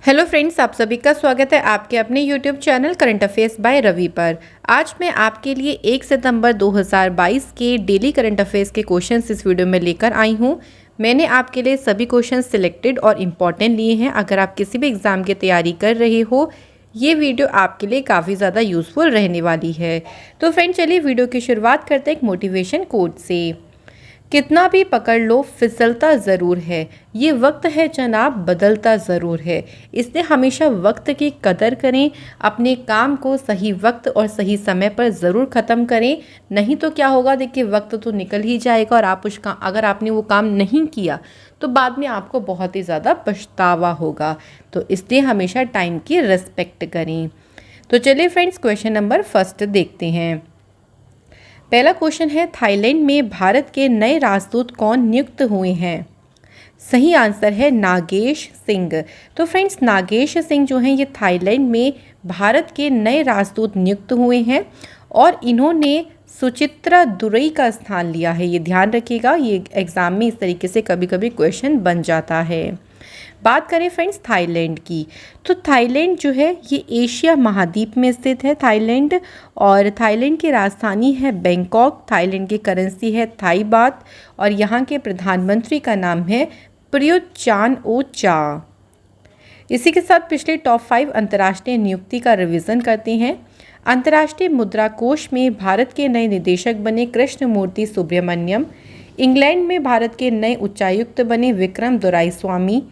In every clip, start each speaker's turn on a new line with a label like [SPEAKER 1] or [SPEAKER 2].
[SPEAKER 1] Hello friends, आप सभी का स्वागत है आपके अपने YouTube channel current affairs by Ravi पर। आज मैं आपके लिए 1 सितंबर 2022 के डेली करंट अफेयर्स के क्वेश्चंस इस वीडियो में लेकर आई हूं। मैंने आपके लिए सभी क्वेश्चंस सिलेक्टेड और इम्पॉर्टेंट लिए हैं। अगर आप किसी भी एग्ज़ाम की तैयारी कर रहे हो, ये वीडियो आपके लिए काफ़ी ज़्यादा यूज़फुल रहने वाली है। तो फ्रेंड, चलिए वीडियो की शुरुआत करते हैं एक मोटिवेशन कोट से। कितना भी पकड़ लो फिसलता ज़रूर है, ये वक्त है जनाब बदलता ज़रूर है। इसलिए हमेशा वक्त की कदर करें, अपने काम को सही वक्त और सही समय पर ज़रूर ख़त्म करें। नहीं तो क्या होगा, देखिए वक्त तो निकल ही जाएगा और आप अगर आपने वो काम नहीं किया तो बाद में आपको बहुत ही ज़्यादा पछतावा होगा। तो इसलिए हमेशा टाइम की रिस्पेक्ट करें। तो चलिए फ्रेंड्स, क्वेश्चन नंबर फर्स्ट देखते हैं। पहला क्वेश्चन है, थाईलैंड में भारत के नए राजदूत कौन नियुक्त हुए हैं? सही आंसर है नागेश सिंह। तो फ्रेंड्स, नागेश सिंह जो हैं ये थाईलैंड में भारत के नए राजदूत नियुक्त हुए हैं और इन्होंने सुचित्रा दुरई का स्थान लिया है। ये ध्यान रखिएगा, ये एग्ज़ाम में इस तरीके से कभी कभी क्वेश्चन बन जाता है। बात करें फ्रेंड्स थाईलैंड की, तो थाईलैंड जो है ये एशिया महाद्वीप में स्थित है थाईलैंड। और थाईलैंड की राजधानी है बैंकॉक। थाईलैंड की करेंसी है थाई बात और यहाँ के प्रधानमंत्री का नाम है प्रयुत चान ओ चा। इसी के साथ पिछले टॉप 5 अंतर्राष्ट्रीय नियुक्ति का रिवीजन करते हैं। अंतर्राष्ट्रीय मुद्रा कोष में भारत के नए निदेशक बने कृष्णमूर्ति सुब्रमण्यम। इंग्लैंड में भारत के नए उच्चायुक्त बने विक्रम दोराईस्वामी।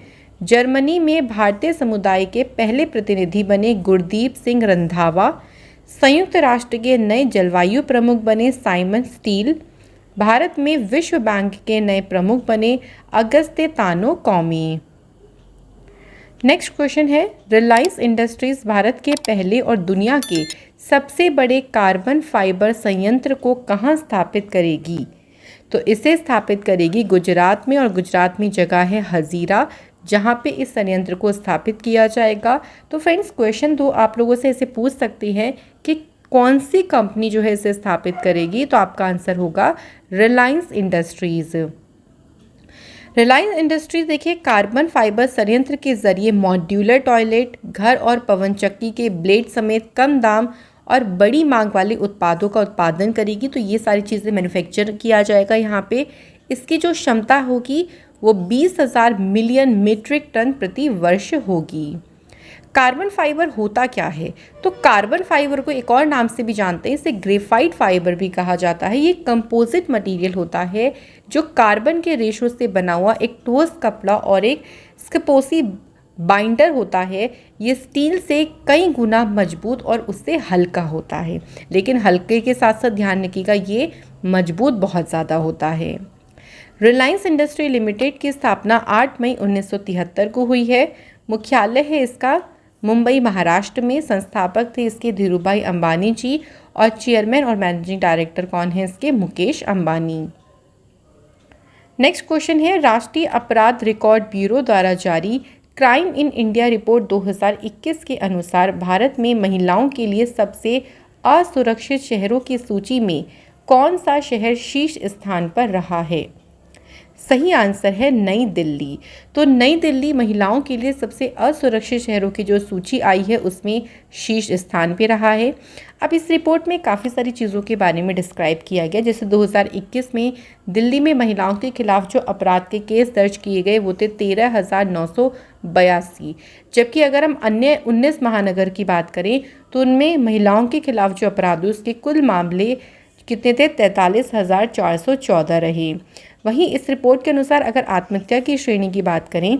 [SPEAKER 1] जर्मनी में भारतीय समुदाय के पहले प्रतिनिधि बने गुरदीप सिंह रंधावा। संयुक्त राष्ट्र के नए जलवायु प्रमुख बने साइमन स्टील। भारत में विश्व बैंक के नए प्रमुख बने अगस्त्य तानो कौमी। नेक्स्ट क्वेश्चन है, रिलायंस इंडस्ट्रीज भारत के पहले और दुनिया के सबसे बड़े कार्बन फाइबर संयंत्र को कहाँ स्थापित करेगी? तो इसे स्थापित करेगी गुजरात में, और गुजरात में जगह है हजीरा, जहाँ पे इस संयंत्र को स्थापित किया जाएगा। तो फ्रेंड्स, क्वेश्चन 2 आप लोगों से ऐसे पूछ सकते हैं कि कौन सी कंपनी जो है इसे स्थापित करेगी, तो आपका आंसर होगा रिलायंस इंडस्ट्रीज़। रिलायंस इंडस्ट्रीज देखिए कार्बन फाइबर संयंत्र के जरिए मॉड्यूलर टॉयलेट, घर और पवन चक्की के ब्लेड समेत कम दाम और बड़ी मांग वाले उत्पादों का उत्पादन करेगी। तो ये सारी चीज़ें मैन्युफैक्चर किया जाएगा यहाँ पे। इसकी जो क्षमता होगी वो 20,000 मिलियन मीट्रिक टन प्रति वर्ष होगी। कार्बन फाइबर होता क्या है? तो कार्बन फाइबर को एक और नाम से भी जानते हैं, इसे ग्रेफाइट फाइबर भी कहा जाता है। ये कंपोजिट मटेरियल होता है जो कार्बन के रेशों से बना हुआ एक ठोस कपड़ा और एक स्कपोसी बाइंडर होता है। ये स्टील से कई गुना मजबूत और उससे हल्का होता है, लेकिन हल्के के साथ साथ ध्यान रखिएगा ये मजबूत बहुत ज़्यादा होता है। रिलायंस इंडस्ट्री लिमिटेड की स्थापना 8 मई 1973 को हुई है। मुख्यालय है इसका मुंबई महाराष्ट्र में। संस्थापक थे इसके धीरूभाई अंबानी जी और चेयरमैन और मैनेजिंग डायरेक्टर कौन है इसके? मुकेश अंबानी। नेक्स्ट क्वेश्चन है, राष्ट्रीय अपराध रिकॉर्ड ब्यूरो द्वारा जारी क्राइम इन इंडिया रिपोर्ट 2021 के अनुसार भारत में महिलाओं के लिए सबसे असुरक्षित शहरों की सूची में कौन सा शहर शीर्ष स्थान पर रहा है? सही आंसर है नई दिल्ली। तो नई दिल्ली महिलाओं के लिए सबसे असुरक्षित शहरों की जो सूची आई है उसमें शीर्ष स्थान पे रहा है। अब इस रिपोर्ट में काफ़ी सारी चीज़ों के बारे में डिस्क्राइब किया गया। जैसे 2021 में दिल्ली में महिलाओं के खिलाफ जो अपराध के केस दर्ज किए गए वो थे 13,982। जबकि अगर हम अन्य 19 महानगर की बात करें तो उनमें महिलाओं के खिलाफ जो अपराध हुए उसके कुल मामले कितने थे? 43,414 रहे। वहीं इस रिपोर्ट के अनुसार अगर आत्महत्या की श्रेणी की बात करें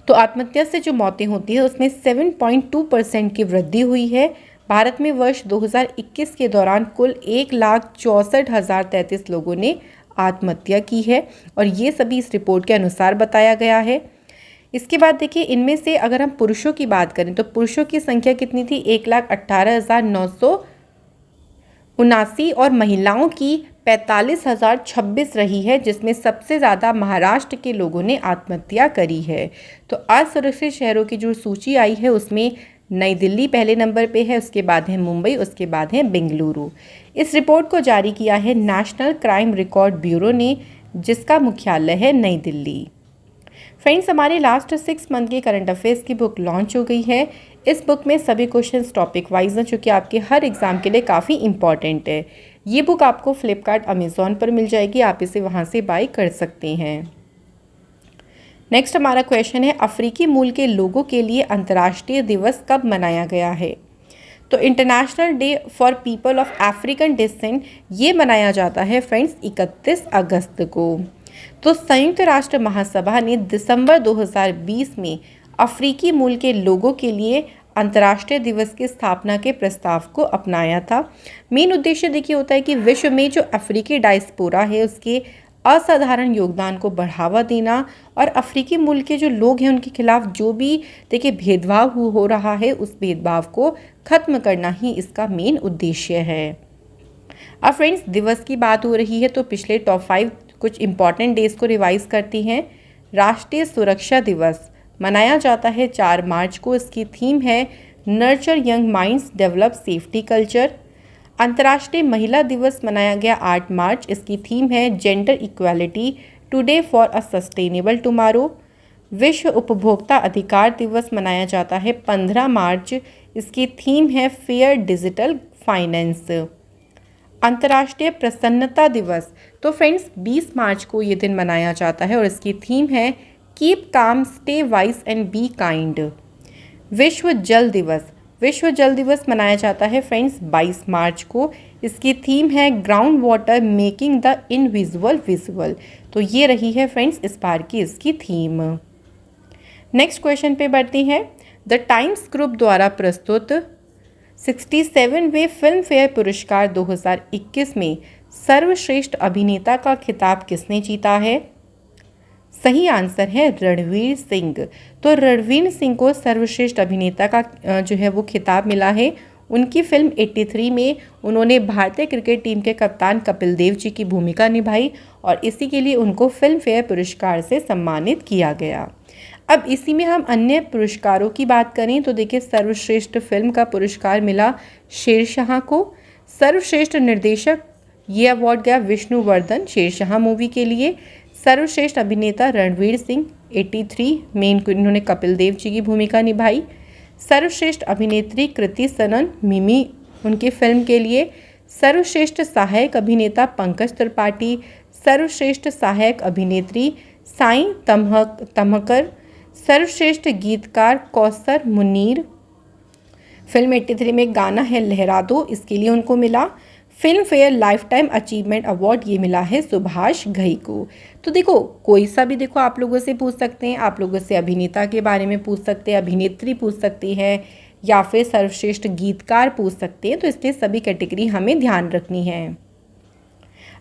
[SPEAKER 1] तो आत्महत्या से जो मौतें होती है उसमें 7.2% की वृद्धि हुई है। भारत में वर्ष 2021 के दौरान कुल 1,64,033 लोगों ने आत्महत्या की है और ये सभी इस रिपोर्ट के अनुसार बताया गया है। इसके बाद देखिए, इनमें से अगर हम पुरुषों की बात करें तो पुरुषों की संख्या कितनी थी? 1,18,979 और महिलाओं की 45,026 रही है, जिसमें सबसे ज़्यादा महाराष्ट्र के लोगों ने आत्महत्या करी है। तो असुरक्षित शहरों की जो सूची आई है उसमें नई दिल्ली पहले नंबर पे है, उसके बाद है मुंबई, उसके बाद है बेंगलुरु। इस रिपोर्ट को जारी किया है नेशनल क्राइम रिकॉर्ड ब्यूरो ने, जिसका मुख्यालय है नई दिल्ली। फ्रेंड्स, हमारे लास्ट 6 मंथ के करंट अफेयर्स की बुक लॉन्च हो गई है। इस बुक में सभी क्वेश्चंस टॉपिक वाइज हैं, जो कि आपके हर एग्जाम के लिए काफ़ी इंपॉर्टेंट है। ये बुक आपको फ्लिपकार्ट, अमेज़ॉन पर मिल जाएगी, आप इसे वहाँ से बाय कर सकते हैं। नेक्स्ट हमारा क्वेश्चन है, अफ्रीकी मूल के लोगों के लिए अंतर्राष्ट्रीय दिवस कब मनाया गया है? तो international day for people of African descent ये मनाया जाता है फ्रेंड्स 31 अगस्त को। तो संयुक्त राष्ट्र महासभा ने दिसंबर 2020 में अफ्रीकी मूल के लोगों के लिए अंतर्राष्ट्रीय दिवस की स्थापना के प्रस्ताव को अपनाया था। मेन उद्देश्य देखिए होता है कि विश्व में जो अफ्रीकी डायस्पोरा है उसके असाधारण योगदान को बढ़ावा देना और अफ्रीकी मूल के जो लोग हैं उनके खिलाफ जो भी देखिए भेदभाव हो रहा है उस भेदभाव को खत्म करना ही इसका मेन उद्देश्य है। अब फ्रेंड्स, दिवस की बात हो रही है तो पिछले टॉप 5 कुछ इंपॉर्टेंट डेज को रिवाइज करती हैं। राष्ट्रीय सुरक्षा दिवस मनाया जाता है 4 मार्च को। इसकी थीम है nurture young minds, develop safety culture. अंतर्राष्ट्रीय महिला दिवस मनाया गया 8 मार्च। इसकी थीम है gender equality, today for a sustainable tomorrow. विश्व उपभोक्ता अधिकार दिवस मनाया जाता है 15 मार्च। इसकी थीम है फेयर डिजिटल फाइनेंस। अंतर्राष्ट्रीय प्रसन्नता दिवस तो फ्रेंड्स 20 मार्च को ये दिन मनाया जाता है और इसकी थीम है keep calm, stay wise and be kind. विश्व जल दिवस मनाया जाता है फ्रेंड्स 22 मार्च को। इसकी थीम है ground water making the invisible visible. तो ये रही है फ्रेंड्स इस बार की इसकी थीम। नेक्स्ट क्वेश्चन पे बढ़ती हैं। द टाइम्स ग्रुप द्वारा प्रस्तुत 67वें फिल्म फेयर पुरस्कार 2021 में सर्वश्रेष्ठ अभिनेता का खिताब किसने जीता है? सही आंसर है रणवीर सिंह। तो रणवीर सिंह को सर्वश्रेष्ठ अभिनेता का जो है वो खिताब मिला है। उनकी फिल्म 83 में उन्होंने भारतीय क्रिकेट टीम के कप्तान कपिल देव जी की भूमिका निभाई और इसी के लिए उनको फिल्म फेयर पुरस्कार से सम्मानित किया गया। अब इसी में हम अन्य पुरस्कारों की बात करें तो देखिए, सर्वश्रेष्ठ फिल्म का पुरस्कार मिला शेरशाह को। सर्वश्रेष्ठ निर्देशक ये अवार्ड गया विष्णुवर्धन शेरशाह मूवी के लिए। सर्वश्रेष्ठ अभिनेता रणवीर सिंह 83 में इन्होंने कपिल देव जी की भूमिका निभाई। सर्वश्रेष्ठ अभिनेत्री कृति सनन मिमी उनकी फिल्म के लिए। सर्वश्रेष्ठ सहायक अभिनेता पंकज त्रिपाठी। सर्वश्रेष्ठ सहायक अभिनेत्री साई तमहकर। सर्वश्रेष्ठ गीतकार कौसर मुनीर। फिल्म 83 में गाना है लहरा दो, इसके लिए उनको मिला। Film fair life time achievement award ये मिला है सुभाष घई को। तो देखो, कोई सा भी देखो आप लोगों से पूछ सकते हैं, आप लोगों से अभिनेता के बारे में पूछ सकते हैं, अभिनेत्री पूछ सकती हैं या फिर सर्वश्रेष्ठ गीतकार पूछ सकते हैं। तो इसलिए सभी कैटेगरी हमें ध्यान रखनी है।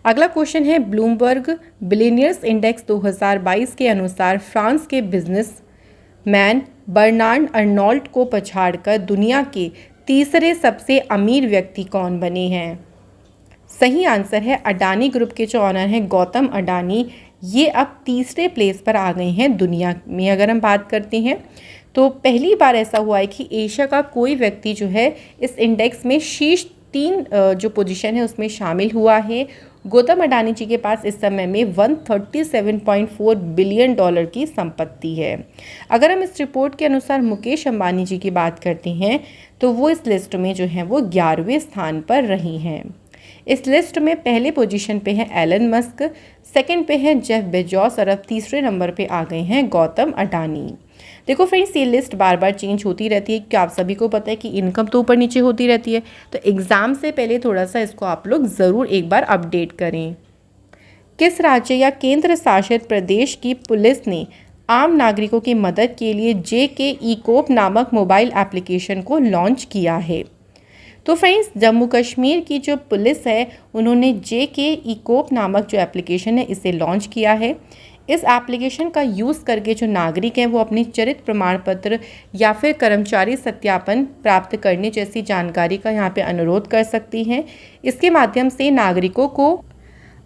[SPEAKER 1] अगला क्वेश्चन है, ब्लूमबर्ग बिलियनियर्स इंडेक्स 2022 के अनुसार फ्रांस के बिजनेस मैन बर्नार्ड अर्नोल्ट को पछाड़कर दुनिया के तीसरे सबसे अमीर व्यक्ति कौन बने हैं? सही आंसर है अडानी ग्रुप के जो ऑनर हैं गौतम अडानी, ये अब तीसरे प्लेस पर आ गए हैं दुनिया में। अगर हम बात करते हैं तो पहली बार ऐसा हुआ है कि एशिया का कोई व्यक्ति जो है इस इंडेक्स में शीर्ष 3 जो पोजीशन है उसमें शामिल हुआ है। गौतम अडानी जी के पास इस समय में 137.4 बिलियन डॉलर की संपत्ति है। अगर हम इस रिपोर्ट के अनुसार मुकेश अंबानी जी की बात करते हैं तो वो इस लिस्ट में जो है वो 11वें स्थान पर रही हैं। इस लिस्ट में पहले पोजीशन पे है एलन मस्क, सेकंड पे है जेफ बेजोस और अब तीसरे नंबर पे आ गए हैं गौतम अडानी। देखो फ्रेंड्स, ये लिस्ट बार बार चेंज होती रहती है क्योंकि आप सभी को पता है कि इनकम तो ऊपर नीचे होती रहती है। तो एग्ज़ाम से पहले थोड़ा सा इसको आप लोग ज़रूर एक बार अपडेट करें। किस राज्य या केंद्र शासित प्रदेश की पुलिस ने आम नागरिकों की मदद के लिए JK इकोप नामक मोबाइल एप्लीकेशन को लॉन्च किया है? तो फ्रेंड्स, जम्मू कश्मीर की जो पुलिस है उन्होंने JK इकोप नामक जो एप्लीकेशन है इसे लॉन्च किया है। इस एप्लीकेशन का यूज़ करके जो नागरिक हैं वो अपनी चरित्र प्रमाण पत्र या फिर कर्मचारी सत्यापन प्राप्त करने जैसी जानकारी का यहाँ पे अनुरोध कर सकती हैं। इसके माध्यम से नागरिकों को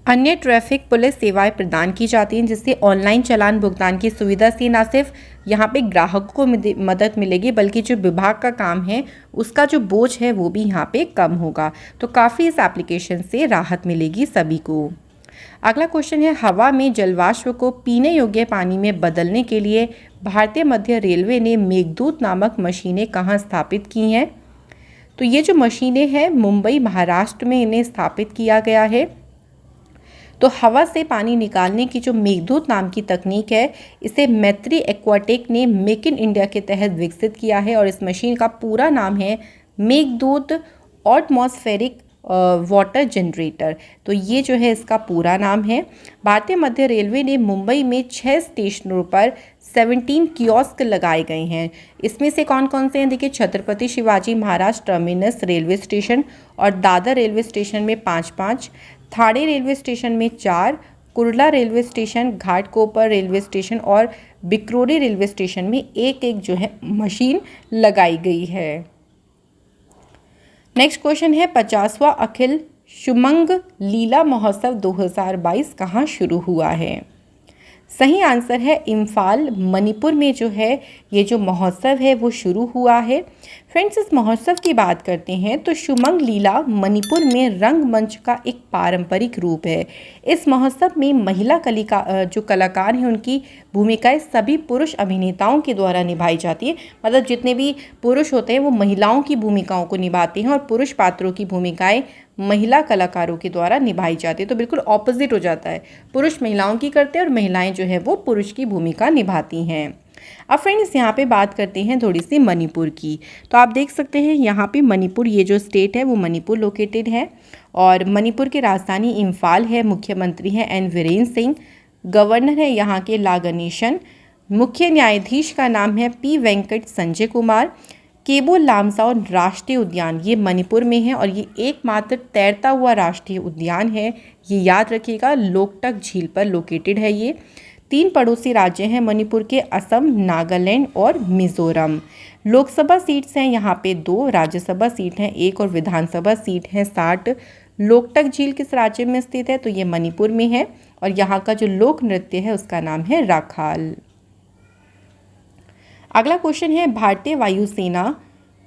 [SPEAKER 1] अन्य ट्रैफिक पुलिस सेवाएं प्रदान की जाती हैं, जिससे ऑनलाइन चालान भुगतान की सुविधा से न सिर्फ यहाँ पे ग्राहकों को मदद मिलेगी बल्कि जो विभाग का काम है उसका जो बोझ है वो भी यहाँ पे कम होगा। तो काफ़ी इस एप्लीकेशन से राहत मिलेगी सभी को। अगला क्वेश्चन है, हवा में जलवाष्प को पीने योग्य पानी में बदलने के लिए भारतीय मध्य रेलवे ने मेघदूत नामक मशीनें कहाँ स्थापित की हैं? तो ये जो मशीनें हैं मुंबई महाराष्ट्र में इन्हें स्थापित किया गया है। तो हवा से पानी निकालने की जो मेघदूत नाम की तकनीक है, इसे मैत्री एक्वाटेक ने मेक इन इंडिया के तहत विकसित किया है और इस मशीन का पूरा नाम है मेघदूत एटमॉस्फेरिक वाटर जनरेटर। तो ये जो है इसका पूरा नाम है। भारतीय मध्य रेलवे ने मुंबई में 6 स्टेशनों पर 17 कियोस्क लगाए गए हैं। इसमें से कौन कौन से हैं? देखिए, Chhatrapati Shivaji Maharaj terminus railway station और दादर रेलवे स्टेशन में 5-5, थाणे रेलवे स्टेशन में 4, Kurla railway station, Ghatkopar railway station और बिक्रोली रेलवे स्टेशन में एक एक जो है मशीन लगाई गई है। नेक्स्ट क्वेश्चन है, 50वां अखिल शुमंग लीला महोत्सव 2022 कहाँ शुरू हुआ है? सही आंसर है इम्फाल, मणिपुर में जो है ये जो महोत्सव है वो शुरू हुआ है। फ्रेंड्स, इस महोत्सव की बात करते हैं तो शुमंग लीला मणिपुर में रंगमंच का एक पारंपरिक रूप है। इस महोत्सव में महिला जो कलाकार हैं उनकी भूमिकाएं सभी पुरुष अभिनेताओं के द्वारा निभाई जाती है। मतलब जितने भी पुरुष होते हैं वो महिलाओं की भूमिकाओं को निभाते हैं और पुरुष पात्रों की भूमिकाएं महिला कलाकारों के द्वारा निभाई जाती है। तो बिल्कुल ऑपोजिट हो जाता है, पुरुष महिलाओं की करते हैं और महिलाएं जो है वो पुरुष की भूमिका निभाती हैं। अब फ्रेंड्स, यहाँ पे बात करते हैं थोड़ी सी मणिपुर की। तो आप देख सकते हैं यहाँ पे मणिपुर, ये जो स्टेट है वो मणिपुर लोकेटेड है और मणिपुर की राजधानी इम्फाल है। मुख्यमंत्री हैं एन वीरेंद्र सिंह, गवर्नर है यहाँ के ला गणेशन, मुख्य न्यायाधीश का नाम है पी वेंकट संजय कुमार। केबो लामसाओ राष्ट्रीय उद्यान ये मणिपुर में है और ये एकमात्र तैरता हुआ राष्ट्रीय उद्यान है, ये याद रखिएगा, लोकटक झील पर लोकेटेड है ये। 3 पड़ोसी राज्य हैं मणिपुर के, असम, नागालैंड और मिजोरम। लोकसभा सीट्स हैं यहाँ पे 2, राज्यसभा सीट हैं 1 और विधानसभा सीट हैं 60। लोकटक झील किस राज्य में स्थित है? तो ये मणिपुर में है और यहाँ का जो लोक नृत्य है उसका नाम है राखाल। अगला क्वेश्चन है, भारतीय वायुसेना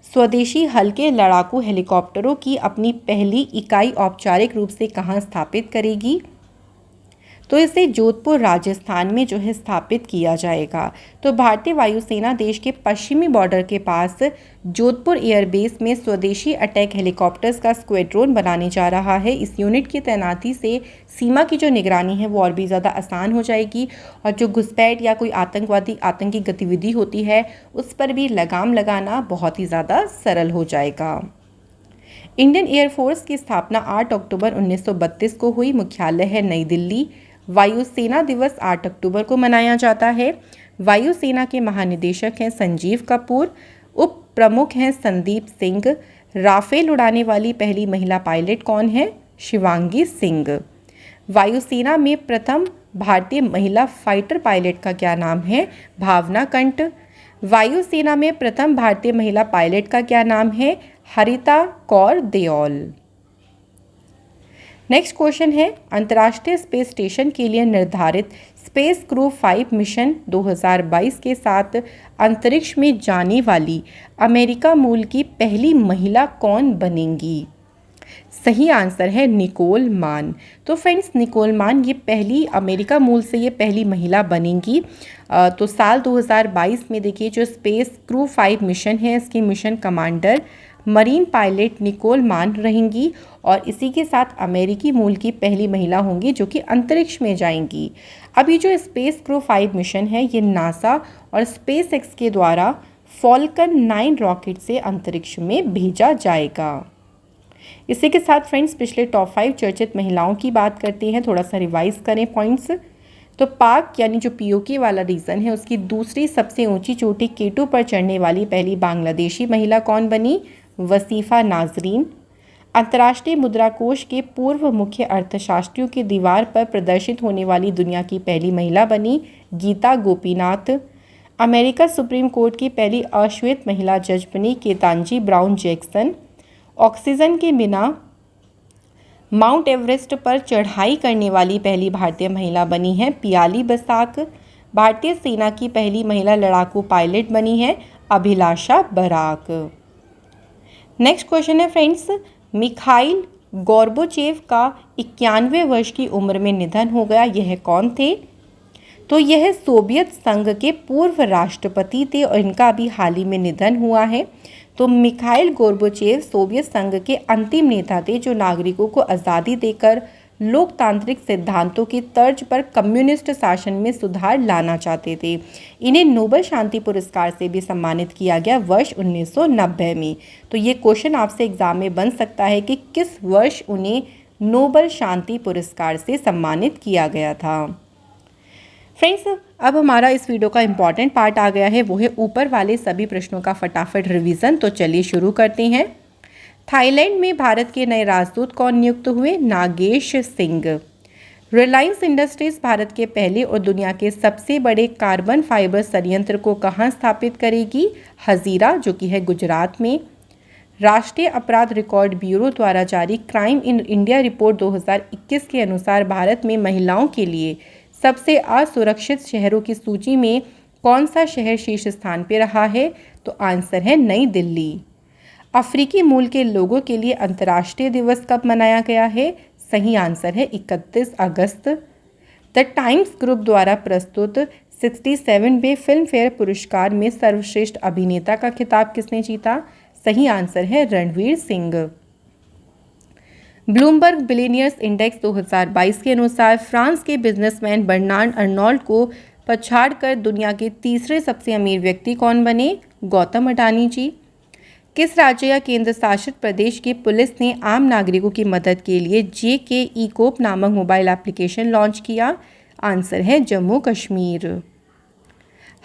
[SPEAKER 1] स्वदेशी हल्के लड़ाकू हेलीकॉप्टरों की अपनी पहली इकाई औपचारिक रूप से कहाँ स्थापित करेगी? तो इसे जोधपुर राजस्थान में जो है स्थापित किया जाएगा। तो भारतीय वायुसेना देश के पश्चिमी बॉर्डर के पास जोधपुर एयरबेस में स्वदेशी अटैक हेलीकॉप्टर्स का स्क्वाड्रन बनाने जा रहा है। इस यूनिट की तैनाती से सीमा की जो निगरानी है वो और भी ज़्यादा आसान हो जाएगी और जो घुसपैठ या कोई आतंकी गतिविधि होती है उस पर भी लगाम लगाना बहुत ही ज़्यादा सरल हो जाएगा। इंडियन एयरफोर्स की स्थापना 8 अक्टूबर 1932 को हुई। मुख्यालय है नई दिल्ली। वायुसेना दिवस 8 अक्टूबर को मनाया जाता है। वायुसेना के महानिदेशक हैं संजीव कपूर, उप प्रमुख हैं संदीप सिंह। राफेल उड़ाने वाली पहली महिला पायलट कौन है? शिवांगी सिंह। वायुसेना में प्रथम भारतीय महिला फाइटर पायलट का क्या नाम है? भावना कंठ। वायुसेना में प्रथम भारतीय महिला पायलट का क्या नाम है? हरिता कौर देओल। नेक्स्ट क्वेश्चन है, अंतर्राष्ट्रीय स्पेस स्टेशन के लिए निर्धारित स्पेस क्रू 5 मिशन 2022 के साथ अंतरिक्ष में जाने वाली अमेरिका मूल की पहली महिला कौन बनेंगी? सही आंसर है निकोल मान। तो फ्रेंड्स, निकोल मान ये पहली अमेरिका मूल से ये पहली महिला बनेंगी। तो साल 2022 में देखिए जो स्पेस क्रू 5 मिशन है इसकी mission commander marine pilot Nicole Mann रहेंगी और इसी के साथ अमेरिकी मूल की पहली महिला होंगी जो कि अंतरिक्ष में जाएंगी। अब ये जो स्पेस क्रू 5 मिशन है ये नासा और स्पेस एक्स के द्वारा फॉल्कन 9 रॉकेट से अंतरिक्ष में भेजा जाएगा। इसी के साथ फ्रेंड्स पिछले टॉप 5 चर्चित महिलाओं की बात करते हैं, थोड़ा सा रिवाइज करें पॉइंट्स। तो पाक यानी जो पीओके वाला रीजन है उसकी दूसरी सबसे ऊंची चोटी K2 पर चढ़ने वाली पहली बांग्लादेशी महिला कौन बनी? वसीफा नाजरीन। अंतर्राष्ट्रीय मुद्रा कोष के पूर्व मुख्य अर्थशास्त्रियों की दीवार पर प्रदर्शित होने वाली दुनिया की पहली महिला बनी Gita Gopinath. America supreme court की पहली अश्वेत महिला जज बनी केतांजी ब्राउन जैक्सन। ऑक्सीजन के बिना माउंट एवरेस्ट पर चढ़ाई करने वाली पहली भारतीय महिला बनी है पियाली बसाक। भारतीय सेना की पहली महिला लड़ाकू पायलट बनी है अभिलाषा बराक। नेक्स्ट क्वेश्चन है फ्रेंड्स, मिखाइल गोर्बाचेव का 91वें वर्ष की उम्र में निधन हो गया। यह कौन थे? तो यह सोवियत संघ के पूर्व राष्ट्रपति थे और इनका अभी हाल ही में निधन हुआ है। तो मिखाइल गोर्बाचेव सोवियत संघ के अंतिम नेता थे जो नागरिकों को आज़ादी देकर लोकतांत्रिक सिद्धांतों की तर्ज पर कम्युनिस्ट शासन में सुधार लाना चाहते थे। इन्हें नोबेल शांति पुरस्कार से भी सम्मानित किया गया वर्ष 1990 में। तो ये क्वेश्चन आपसे एग्जाम में बन सकता है कि किस वर्ष उन्हें नोबेल शांति पुरस्कार से सम्मानित किया गया था। फ्रेंड्स, अब हमारा इस वीडियो का इम्पॉर्टेंट पार्ट आ गया है, वो है ऊपर वाले सभी प्रश्नों का फटाफट रिवीजन। तो चलिए शुरू करते हैं। थाईलैंड में भारत के नए राजदूत कौन नियुक्त हुए? नागेश सिंह। रिलायंस इंडस्ट्रीज भारत के पहले और दुनिया के सबसे बड़े कार्बन फाइबर संयंत्र को कहाँ स्थापित करेगी? हजीरा, जो कि है गुजरात में। राष्ट्रीय अपराध रिकॉर्ड ब्यूरो द्वारा जारी क्राइम इन इंडिया रिपोर्ट 2021 के अनुसार भारत में महिलाओं के लिए सबसे असुरक्षित शहरों की सूची में कौन सा शहर शीर्ष स्थान पर रहा है? तो आंसर है नई दिल्ली। अफ्रीकी मूल के लोगों के लिए अंतर्राष्ट्रीय दिवस कब मनाया गया है? सही आंसर है 31 अगस्त। द टाइम्स ग्रुप द्वारा प्रस्तुत 67वें फिल्म फेयर पुरस्कार में सर्वश्रेष्ठ अभिनेता का खिताब किसने जीता? सही आंसर है Ranveer Singh. Bloomberg billionaires index 2022 के अनुसार फ्रांस के बिजनेसमैन बर्नार्ड अर्नोल्ड को पछाड़कर दुनिया के तीसरे सबसे अमीर व्यक्ति कौन बने? गौतम अडानी जी। किस राज्य या केंद्र शासित प्रदेश की पुलिस ने आम नागरिकों की मदद के लिए JK इकोप नामक मोबाइल एप्लीकेशन लॉन्च किया? आंसर है जम्मू कश्मीर।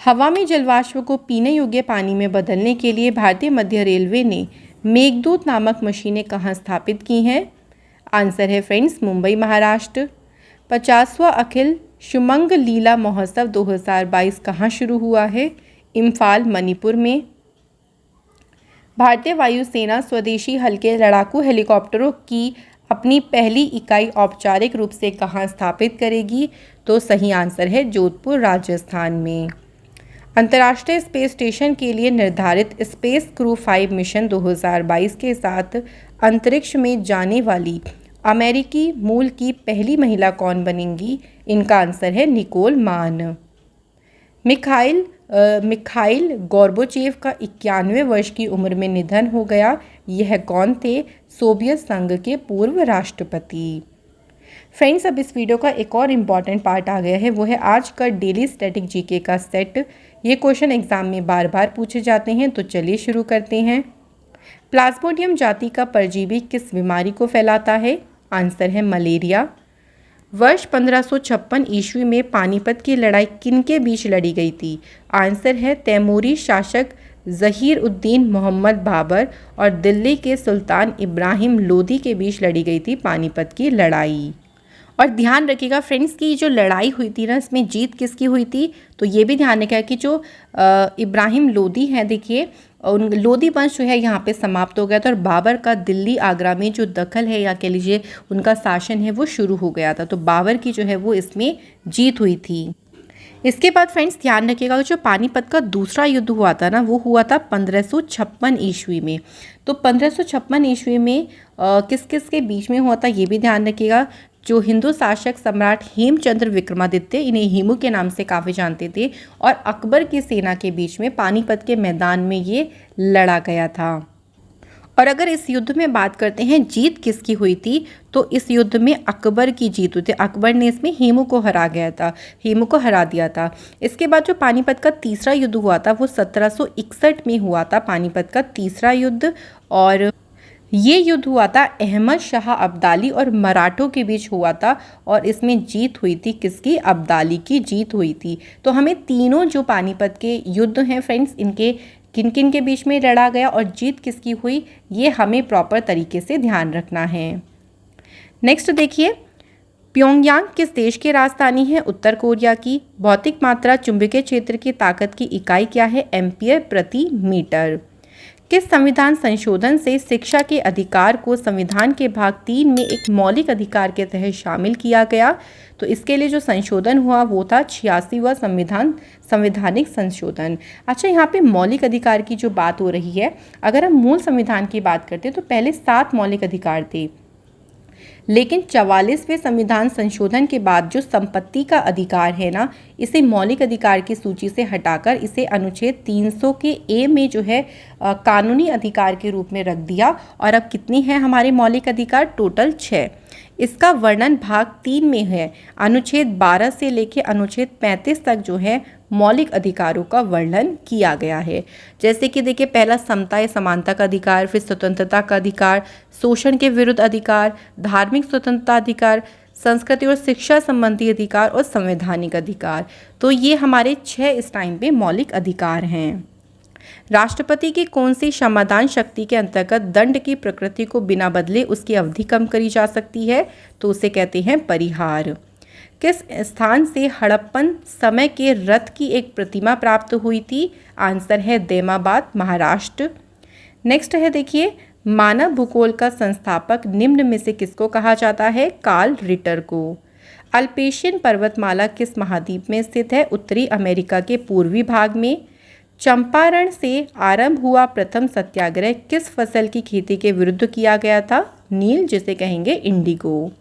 [SPEAKER 1] हवा में जलवाष्प को पीने योग्य पानी में बदलने के लिए भारतीय मध्य रेलवे ने मेघदूत नामक मशीनें कहाँ स्थापित की हैं? आंसर है फ्रेंड्स मुंबई, महाराष्ट्र। 50वां अखिल शुमंग लीला महोत्सव 2022 कहाँ शुरू हुआ है? इम्फाल, मणिपुर में। भारतीय वायुसेना स्वदेशी हल्के लड़ाकू हेलीकॉप्टरों की अपनी पहली इकाई औपचारिक रूप से कहाँ स्थापित करेगी? तो सही आंसर है जोधपुर, राजस्थान में। अंतर्राष्ट्रीय स्पेस स्टेशन के लिए निर्धारित स्पेस क्रू 5 मिशन 2022 के साथ अंतरिक्ष में जाने वाली अमेरिकी मूल की पहली महिला कौन बनेंगी? इनका आंसर है निकोल मान। मिखाइल गोर्बाचेव का 91वें वर्ष की उम्र में निधन हो गया। यह कौन थे? सोवियत संघ के पूर्व राष्ट्रपति। फ्रेंड्स, अब इस वीडियो का एक और इम्पॉर्टेंट पार्ट आ गया है, वो है आज का डेली स्टैटिक जीके का सेट। ये क्वेश्चन एग्जाम में बार बार पूछे जाते हैं, तो चलिए शुरू करते हैं। प्लाज्मोडियम जाति का परजीवी किस बीमारी को फैलाता है? आंसर है मलेरिया। वर्ष 1556 ईस्वी में पानीपत की लड़ाई किनके बीच लड़ी गई थी? आंसर है तैमूरी शासक ज़हीर उद्दीन मोहम्मद बाबर और दिल्ली के सुल्तान इब्राहिम लोदी के बीच लड़ी गई थी पानीपत की लड़ाई। और ध्यान रखिएगा फ्रेंड्स कि जो लड़ाई हुई थी ना, इसमें जीत किसकी हुई थी? तो ये भी ध्यान रखिएगा कि जो इब्राहिम लोदी हैं, देखिए उन लोदी वंश जो है यहाँ पे समाप्त हो गया था और बाबर का दिल्ली आगरा में जो दखल है या कह लीजिए उनका शासन है वो शुरू हो गया था। तो बाबर की जो है वो इसमें जीत हुई थी। इसके बाद फ्रेंड्स ध्यान रखिएगा जो पानीपत का दूसरा युद्ध हुआ था ना, वो हुआ था 1556 ईस्वी में। तो 1556 ईस्वी में किस किस के बीच में हुआ था ये भी ध्यान रखिएगा। जो हिंदू शासक सम्राट हेमचंद्र विक्रमादित्य, इन्हें हेमू के नाम से काफ़ी जानते थे, और अकबर की सेना के बीच में पानीपत के मैदान में ये लड़ा गया था। और अगर इस युद्ध में बात करते हैं जीत किसकी हुई थी, तो इस युद्ध में अकबर की जीत हुई थी। अकबर ने इसमें हेमू को हरा दिया था। इसके बाद जो पानीपत का तीसरा युद्ध हुआ था वो 1761 में हुआ था, पानीपत का तीसरा युद्ध। और ये युद्ध हुआ था अहमद शाह अब्दाली और मराठों के बीच हुआ था और इसमें जीत हुई थी किसकी? अब्दाली की जीत हुई थी। तो हमें तीनों जो पानीपत के युद्ध हैं फ्रेंड्स, इनके किन किन के बीच में लड़ा गया और जीत किसकी हुई, ये हमें प्रॉपर तरीके से ध्यान रखना है। नेक्स्ट देखिए, प्योंगयांग किस देश की राजधानी है? उत्तर कोरिया की। भौतिक मात्रा चुंबकीय क्षेत्र की ताकत की इकाई क्या है? एम्पियर प्रति मीटर। किस संविधान संशोधन से शिक्षा के अधिकार को संविधान के भाग 3 में एक मौलिक अधिकार के तहत शामिल किया गया? तो इसके लिए जो संशोधन हुआ वो था 86वां संवैधानिक संशोधन। अच्छा, यहाँ पे मौलिक अधिकार की जो बात हो रही है, अगर हम मूल संविधान की बात करते हैं तो पहले 7 मौलिक अधिकार थे। लेकिन 44वें संविधान संशोधन के बाद जो संपत्ति का अधिकार है ना, इसे मौलिक अधिकार की सूची से हटाकर इसे अनुच्छेद 300 के ए में जो है कानूनी अधिकार के रूप में रख दिया। और अब कितनी है हमारे मौलिक अधिकार? टोटल 6। इसका वर्णन भाग 3 में है। अनुच्छेद 12 से लेकर अनुच्छेद 35 तक जो है मौलिक अधिकारों का वर्णन किया गया है। जैसे कि देखिए, पहला समता या समानता का अधिकार, फिर स्वतंत्रता का अधिकार, शोषण के विरुद्ध अधिकार, धार्मिक स्वतंत्रता अधिकार, संस्कृति और शिक्षा संबंधी अधिकार और संवैधानिक अधिकार। तो ये हमारे 6 इस टाइम पे मौलिक अधिकार हैं। राष्ट्रपति की कौन सी क्षमादान शक्ति के अंतर्गत दंड की प्रकृति को बिना बदले उसकी अवधि कम करी जा सकती है? तो उसे कहते हैं परिहार। किस स्थान से हड़प्पन समय के रथ की एक प्रतिमा प्राप्त हुई थी? आंसर है देमाबाद, महाराष्ट्र। नेक्स्ट है देखिए, मानव भूगोल का संस्थापक निम्न में से किसको कहा जाता है? कार्ल रिटर को। अल्पेशियन पर्वतमाला किस महाद्वीप में स्थित है? उत्तरी अमेरिका के पूर्वी भाग में। चंपारण से आरंभ हुआ प्रथम सत्याग्रह किस फसल की खेती के विरुद्ध किया गया था? नील, जिसे कहेंगे इंडिगो।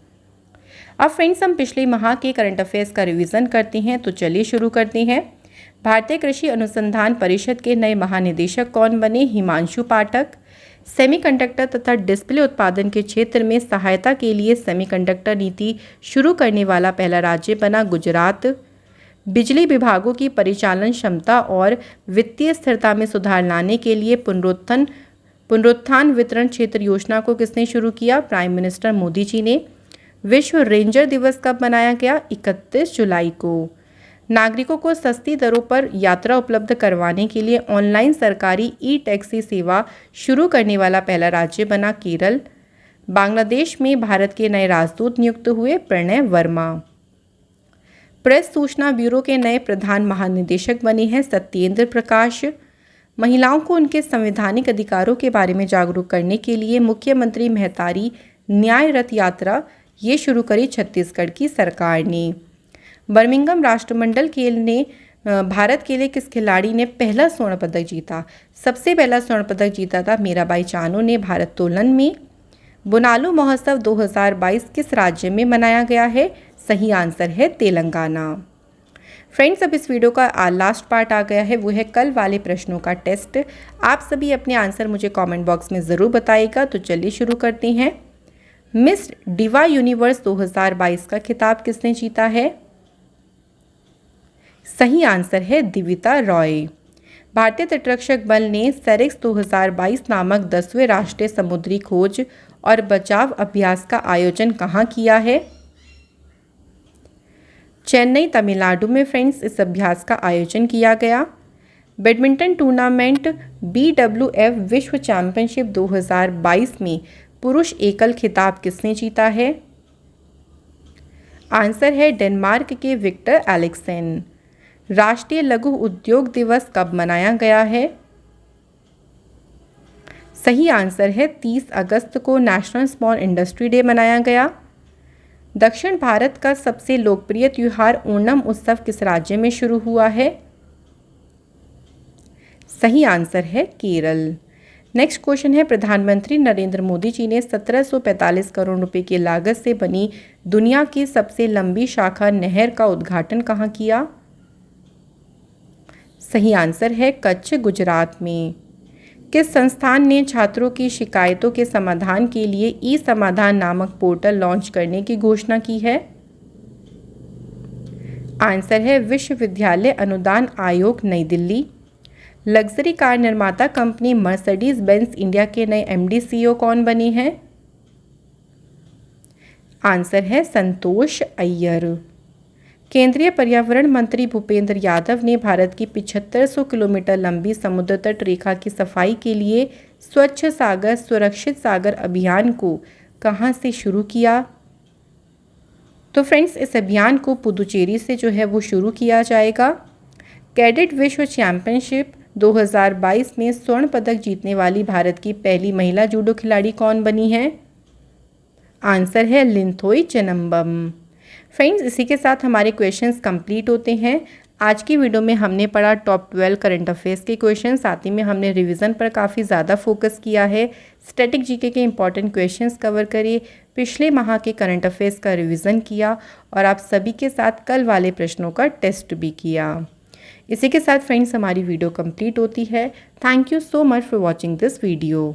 [SPEAKER 1] अब फ्रेंड्स, हम पिछले माह के करंट अफेयर्स का रिवीजन करते हैं, तो चलिए शुरू करते हैं। भारतीय कृषि अनुसंधान परिषद के नए महानिदेशक कौन बने? हिमांशु पाठक। सेमीकंडक्टर तथा डिस्प्ले उत्पादन के क्षेत्र में सहायता के लिए सेमीकंडक्टर नीति शुरू करने वाला पहला राज्य बना गुजरात। बिजली विभागों की परिचालन क्षमता और वित्तीय स्थिरता में सुधार लाने के लिए पुनरुत्थान वितरण क्षेत्र योजना को किसने शुरू किया? प्राइम मिनिस्टर मोदी जी ने। विश्व रेंजर दिवस कब मनाया गया? 31 जुलाई को। नागरिकों को सस्ती दरों पर यात्रा उपलब्ध करवाने के लिए ऑनलाइन सरकारी ई टैक्सी सेवा शुरू करने वाला पहला राज्य बना केरल। बांग्लादेश में भारत के नए राजदूत नियुक्त हुए? प्रणय वर्मा। प्रेस सूचना ब्यूरो के नए प्रधान महानिदेशक बने हैं सत्येंद्र प्रकाश। महिलाओं को उनके संवैधानिक अधिकारों के बारे में जागरूक करने के लिए मुख्यमंत्री मेहतारी न्याय रथ यात्रा ये शुरू करी छत्तीसगढ़ की सरकार ने। बर्मिंघम राष्ट्रमंडल खेल ने भारत के लिए किस खिलाड़ी ने पहला स्वर्ण पदक जीता? सबसे पहला स्वर्ण पदक जीता था मीराबाई चानू ने भारोत्तोलन में। बुनालू महोत्सव 2022 किस राज्य में मनाया गया है? सही आंसर है तेलंगाना। फ्रेंड्स, अब इस वीडियो का लास्ट पार्ट आ गया है, वो है कल वाले प्रश्नों का टेस्ट। आप सभी अपने आंसर मुझे कमेंट बॉक्स में ज़रूर बताइएगा। तो चलिए शुरू करते हैं। मिस डिवा यूनिवर्स 2022 का खिताब किसने जीता है? सही आंसर है दिविता रॉय। भारतीय तटरक्षक बल ने सेरेक्स 2022 नामक 10वें राष्ट्रीय समुद्री खोज और बचाव अभ्यास का आयोजन कहाँ किया है? चेन्नई, तमिलनाडु में फ्रेंड्स इस अभ्यास का आयोजन किया गया। बैडमिंटन टूर्नामेंट BWF विश्व चैंपियनशिप 2022 में पुरुष एकल खिताब किसने जीता है? आंसर है डेनमार्क के विक्टर एलिक्सन। राष्ट्रीय लघु उद्योग दिवस कब मनाया गया है? सही आंसर है 30 अगस्त को नेशनल स्मॉल इंडस्ट्री डे मनाया गया। दक्षिण भारत का सबसे लोकप्रिय त्योहार ओणम उत्सव किस राज्य में शुरू हुआ है? सही आंसर है केरल। नेक्स्ट क्वेश्चन है, प्रधानमंत्री नरेंद्र मोदी जी ने 1745 करोड़ रुपए की लागत से बनी दुनिया की सबसे लंबी शाखा नहर का उद्घाटन कहाँ किया? सही आंसर है कच्छ, गुजरात में। किस संस्थान ने छात्रों की शिकायतों के समाधान के लिए ई समाधान नामक पोर्टल लॉन्च करने की घोषणा की है? आंसर है विश्वविद्यालय अनुदान आयोग, नई दिल्ली। लग्जरी कार निर्माता कंपनी मर्सिडीज बेंज इंडिया के नए MD CEO कौन बने हैं? आंसर है संतोष अय्यर। केंद्रीय पर्यावरण मंत्री भूपेंद्र यादव ने भारत की 7500 किलोमीटर लंबी समुद्र तट रेखा की सफाई के लिए स्वच्छ सागर सुरक्षित सागर अभियान को कहां से शुरू किया? तो फ्रेंड्स, इस अभियान को पुदुचेरी से जो है वो शुरू किया जाएगा। कैडेट विश्व चैंपियनशिप 2022 में स्वर्ण पदक जीतने वाली भारत की पहली महिला जूडो खिलाड़ी कौन बनी है? आंसर है लिंथोई चेनम्बम। फ्रेंड्स, इसी के साथ हमारे क्वेश्चंस कंप्लीट होते हैं। आज की वीडियो में हमने पढ़ा टॉप 12 करंट अफेयर्स के क्वेश्चन, साथ ही में हमने रिवीजन पर काफ़ी ज़्यादा फोकस किया है। स्टैटिक जीके के इंपॉर्टेंट क्वेश्चंस कवर करिए, पिछले माह के करंट अफेयर्स का रिवीजन किया और आप सभी के साथ कल वाले प्रश्नों का टेस्ट भी किया। इसी के साथ फ्रेंड्स हमारी वीडियो कंप्लीट होती है। Thank you so much for watching this video.